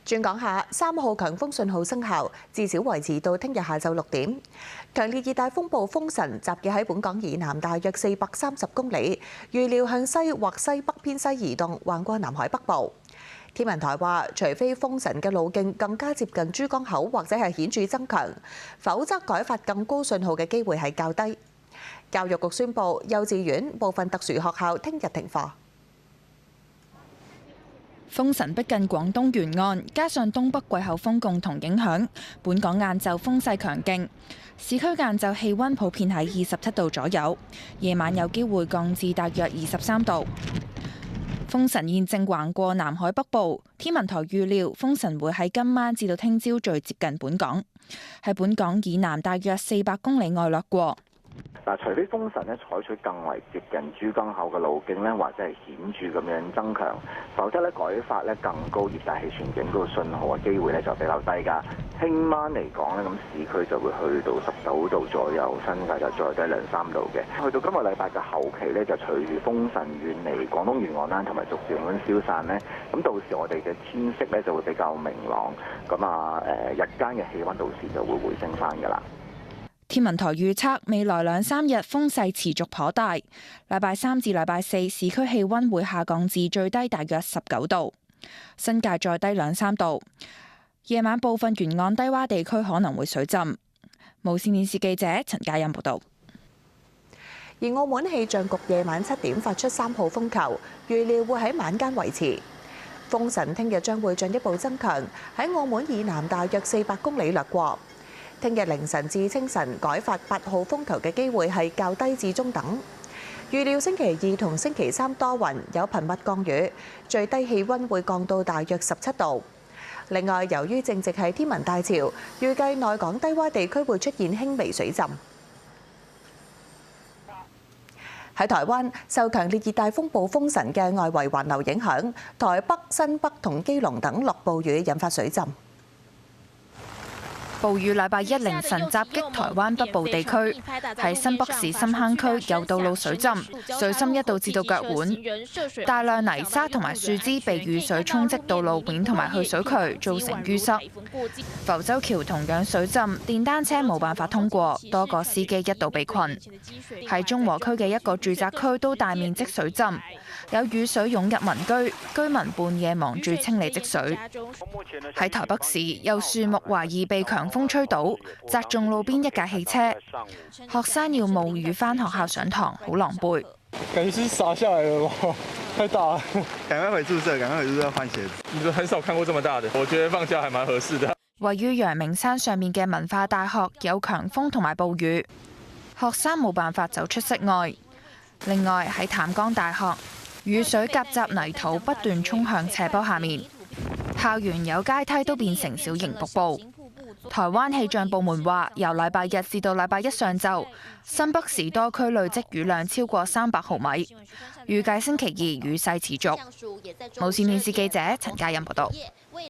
轉講下3號強風信號生效，至少維持到聽日下晝6點。強烈熱帶風暴風神集結喺本港以南大約430公里，預料向西或西北偏西移動，橫過南海北部。天文台話，除非風神嘅路徑更加接近珠江口或者係顯著增強，否則改發更高信號嘅機會係較低。教育局宣布，幼稚園部分特殊學校聽日停課。風神逼近廣東沿岸，加上東北季候風共同影響，本港晏晝風勢強勁，市區晏晝氣溫普遍喺27度左右，夜晚有機會降至大約23度。風神現正橫過南海北部，天文台預料風神會喺今晚至到聽朝最接近本港，喺本港以南大約400公里外掠過。嗱，除非風神咧採取更為接近珠江口嘅路徑咧，或者係顯著咁樣增強，否則咧改發咧更高熱帶氣旋警告信號嘅機會咧就比較低㗎。聽晚嚟講咧，咁市區就會去到19度左右，新界就再低2-3度嘅。去到今個禮拜嘅後期咧，就隨住風神遠離廣東沿岸啦，同埋逐漸咁消散咧，咁到時我哋嘅天色咧就會比較明朗，咁日間嘅氣温到時就會回升翻㗎啦。天文台預測未來2-3日風勢持續頗大，禮拜3至禮拜4市區氣溫會下降至最低大約19度，新界再低2-3度。夜晚部分沿岸低洼地區可能會水浸。無線電視記者陳嘉欣報道。而澳門氣象局夜晚7點發出3號風球，預料會喺晚間維持。風神聽日將會進一步增強，喺澳門以南大約400公里掠過。聽日凌晨至清晨改發8號風球嘅機會係較低至中等。預料星期2同星期3多雲，有頻密降雨，最低氣温會降到大約17度。另外，由於正值係天文大潮，預計內港低洼地區會出現輕微水浸。喺台灣，受強烈熱帶風暴風神嘅外圍環流影響，台北、新北同基隆等落暴雨，引發水浸。暴雨禮拜1凌晨襲擊台灣北部地區，喺新北市深坑區有道路水浸，水深一度至到腳腕，大量泥沙同埋樹枝被雨水沖積到路面同埋去水渠，造成淤塞。浮洲橋同樣水浸，電單車冇辦法通過，多個司機一度被困。喺中和區嘅一個住宅區都大面積水浸，有雨水湧入民居，居民半夜忙住清理積水。喺台北市，有樹木懷疑被強風吹倒，砸中路邊一架汽車，學生要冒雨返學校上堂，好狼狽。感覺是灑下來了吧，太大了。趕快回宿舍，趕快回宿舍換鞋子。你都很少看過這麼大的，我覺得放假還蠻合適的。位於陽明山上面嘅文化大學有強風同埋暴雨，學生冇辦法走出室外。另外喺淡江大學，雨水夾雜泥土不斷衝向斜坡下面，校園有階梯都變成小型瀑布。台灣氣象部門話，由禮拜日至到禮拜1上晝，新北市多區累積雨量超過300毫米，預計星期2雨勢持續。無線電視記者陳嘉欣報道。